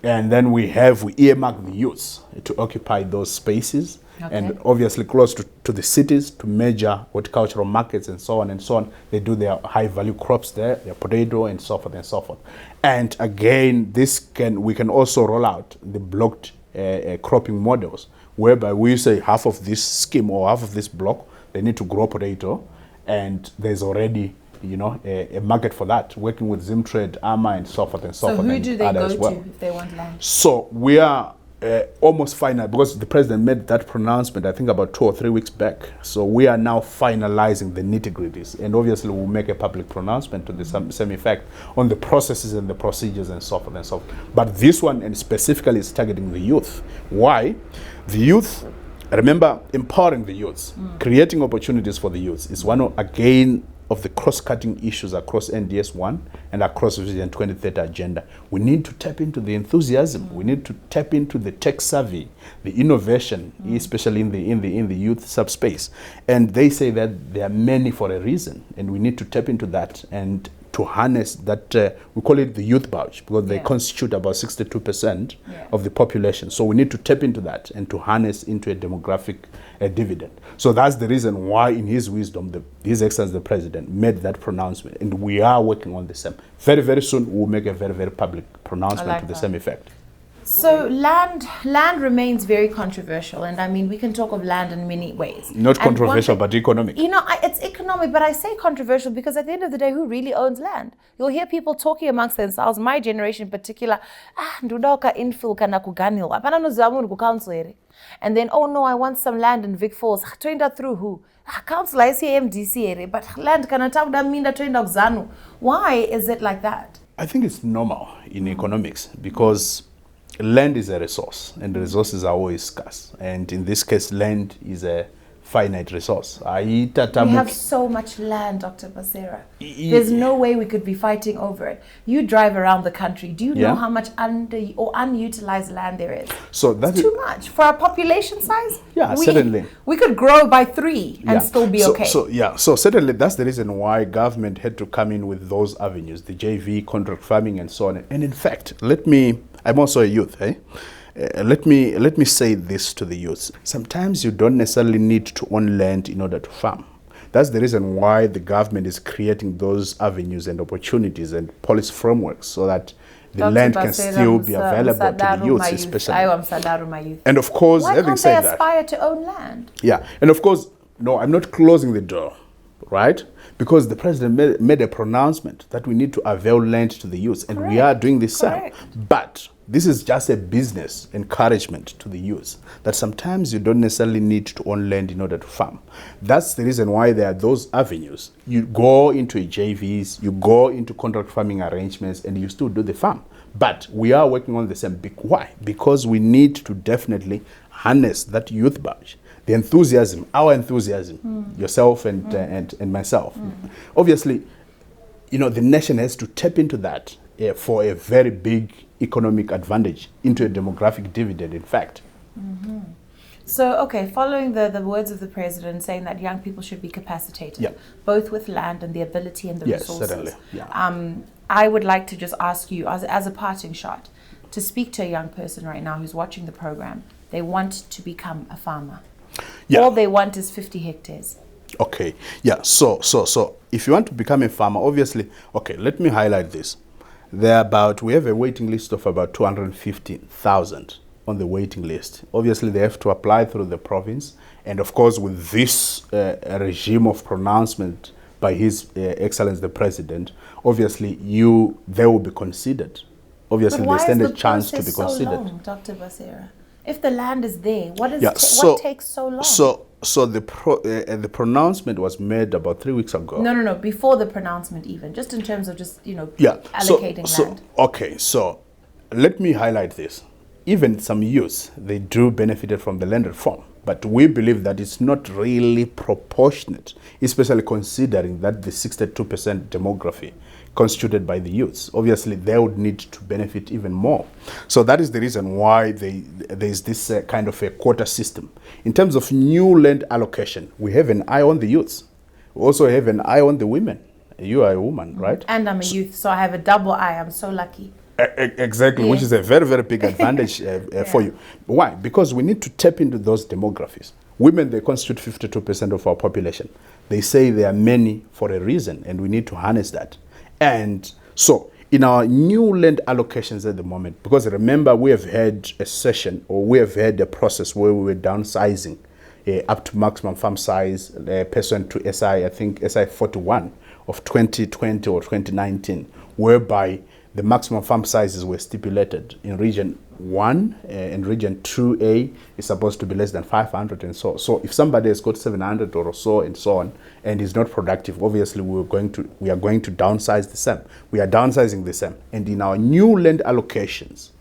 And then we earmark the youths to occupy those spaces, and obviously close to the cities, to major horticultural markets and so on and so on. They do their high-value crops there, their potato and so forth and so forth. And again, we can also roll out the blocked cropping models, whereby we say half of this scheme or half of this block, they need to grow potato, and there's already, a market for that, working with Zimtrade, AMA, and so forth and so forth. So who do they go to if they want land? So we are almost final, because the President made that pronouncement, I think, about 2 or 3 weeks back. So we are now finalizing the nitty-gritties, and obviously we'll make a public pronouncement to the same effect on the processes and the procedures and so forth and so forth. But this one, and specifically, is targeting the youth. Why? The youth, remember, empowering the youths, creating opportunities for the youths is one of of the cross-cutting issues across NDS 1 and across Vision 2030 agenda. We need to tap into the enthusiasm. We need to tap into the tech savvy, the innovation, especially in the youth subspace. And they say that there are many for a reason, and we need to tap into that and to harness that, we call it the youth bulge, because they constitute about 62% of the population. So we need to tap into that and to harness into a demographic dividend. So that's the reason why, in his wisdom, His Excellency the President made that pronouncement, and we are working on the same. Very, very soon, we'll make a very, very public pronouncement to the same effect. So land remains very controversial, and I mean, we can talk of land in many ways. Not controversial, but economic. You know, it's economic, but I say controversial because at the end of the day, who really owns land? You'll hear people talking amongst themselves, my generation in particular, ndudoka infill kana kuganil, apana nozamu council ere. And then, oh no, I want some land in Vic Falls. Trained through who? Council I see MDC ere, but land kana tawda minda trained zanu. Why is it like that? I think it's normal in economics because land is a resource, and the resources are always scarce. And in this case, land is a finite resource. We have so much land, Dr. Basera. There's no way we could be fighting over it. You drive around the country. Do you know how much unutilized land there is? So that's too much for our population size. Yeah, certainly. We could grow by 3 and still be okay. So certainly that's the reason why government had to come in with those avenues, the JV, contract farming, and so on. And in fact, I'm also a youth, eh? Let me say this to the youth. Sometimes you don't necessarily need to own land in order to farm. That's the reason why the government is creating those avenues and opportunities and policy frameworks so that the land can still be available to the youth, especially. And of course, having said that, why can't they aspire to own land? Yeah, and of course, no, I'm not closing the door, right? Because the president made a pronouncement that we need to avail land to the youth, and we are doing the same. But this is just a business encouragement to the youth that sometimes you don't necessarily need to own land in order to farm. That's the reason why there are those avenues. You go into JVs, you go into contract farming arrangements, and you still do the farm. But we are working on the same. Why? Because we need to definitely harness that youth bulge. The enthusiasm, our enthusiasm, yourself and myself. Obviously, you know, the nation has to tap into that for a very big economic advantage, into a demographic dividend, in fact. So, okay, following the words of the president saying that young people should be capacitated, both with land and the ability and the resources. Certainly. Yeah. I would like to just ask you, as a parting shot, to speak to a young person right now who's watching the program. They want to become a farmer. All they want is 50 hectares. Okay. Yeah. So if you want to become a farmer, obviously, okay, let me highlight this. We have a waiting list of about 250,000 on the waiting list. Obviously, they have to apply through the province. And of course, with this regime of pronouncement by His Excellency the President, obviously, they will be considered. Obviously, they stand a chance to be considered. So long, Dr. Basera? If the land is there, what takes so long? So the pronouncement was made about 3 weeks ago. No. Before the pronouncement, even just in terms of allocating land. Okay, so let me highlight this. Even some youths, they do benefit from the land reform, but we believe that it's not really proportionate, especially considering that the 62% demography constituted by the youths. Obviously, they would need to benefit even more. So that is the reason why there is this kind of a quota system. In terms of new land allocation, we have an eye on the youths. We also have an eye on the women. You are a woman, right? And I'm a youth, so I have a double eye. I'm so lucky. Exactly, which is a very, very big advantage for you. Why? Because we need to tap into those demographies. Women, they constitute 52% of our population. They say there are many for a reason, and we need to harness that. And so, in our new land allocations at the moment, because remember, we have had a session, or we have had a process where we were downsizing up to maximum farm size, pursuant to SI 41 of 2020 or 2019, whereby the maximum farm sizes were stipulated. In region 1 and region 2A is supposed to be less than 500 and so. So if somebody has got 700 or so and so on and is not productive, obviously we are going to downsize the same. We are downsizing the same. And in our new land allocations,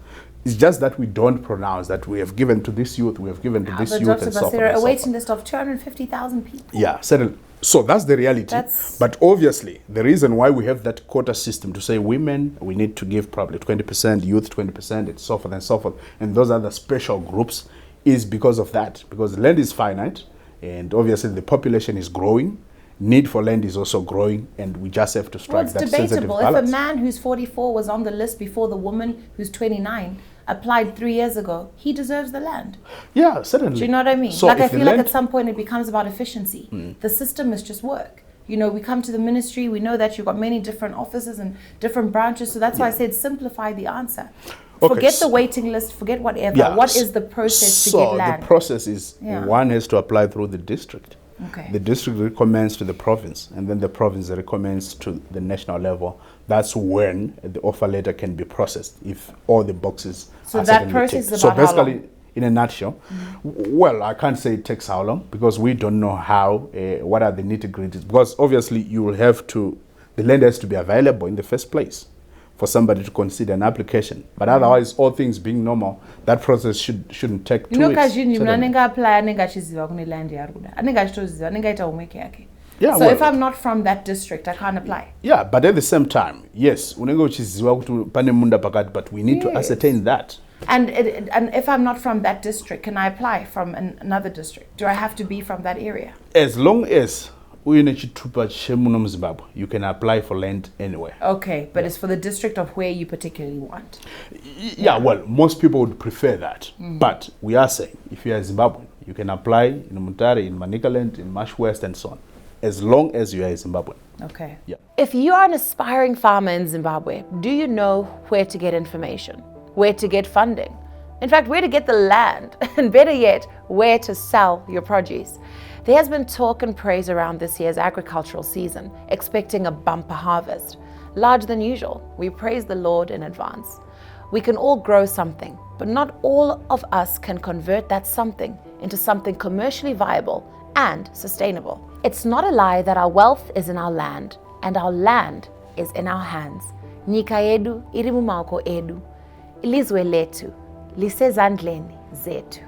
it's just that we don't pronounce that we have given to this youth, we have given to this youth, Dr. and so on. Basera, a waiting list of 250,000 people. Yeah, certainly. So that's the reality. That's- But obviously, the reason why we have that quota system to say women, we need to give probably 20%, youth 20%, and so forth and so forth, and those other special groups, is because of that. Because land is finite, and obviously the population is growing, need for land is also growing, and we just have to Well, strike it's that sensitive debatable. If a balance. man who's 44 was on the list before the woman who's 29 applied 3 years ago, he deserves the land. Yeah, certainly. Do you know what I mean? So like, I if the feel like land- at some point it becomes about efficiency. The system must just work. You know, we come to the ministry, we know that you've got many different offices and different branches, so that's why I said simplify the answer. Okay, Forget so- the waiting list, forget whatever. Yeah, What is the process to get land? So the process is Yeah. one has to apply through the district. Okay. The district recommends to the province, and then the province recommends to the national level. That's when the offer letter can be processed if all the boxes So are that certainly process ticked. is So about how basically, long? in a nutshell, well, I can't say it takes how long because we don't know how, what are the nitty-gritties. Because obviously you will have to, the land has to be available in the first place for somebody to consider an application. But otherwise, all things being normal, that process shouldn't take 2 You know, weeks. kazhinji munhu certainly. anenge apply anenge achiziva kune land yaari kuda, anenge achitoziva, anenge aita homework yake. Yeah, So well- if I'm not from that district, I can't apply. Yeah, but at the same time, yes, unenge uchiziva kuti pane munda pakati, but we need to Yes. ascertain that. And if I'm not from that district, can I apply from another district? Do I have to be from that area? As long as uyine chitupa chemuno muZimbabwe, you can apply for land anywhere. Okay, but it's for the district of where you particularly want. Yeah, well, most people would prefer that. But we are saying, if you are Zimbabwean, you can apply in Mutare, in Manicaland, in Marsh West, and so on, as long as you are a Zimbabwean. Okay. Yeah. If you are an aspiring farmer in Zimbabwe, do you know where to get information? Where to get funding? In fact, where to get the land? And better yet, where to sell your produce? There has been talk and praise around this year's agricultural season, expecting a bumper harvest. Larger than usual, we praise the Lord in advance. We can all grow something, but not all of us can convert that something into something commercially viable and sustainable. It's not a lie that our wealth is in our land, and our land is in our hands. Nyika yedu iri mumaoko edu. Ilizwe letu lisezandleni zetu.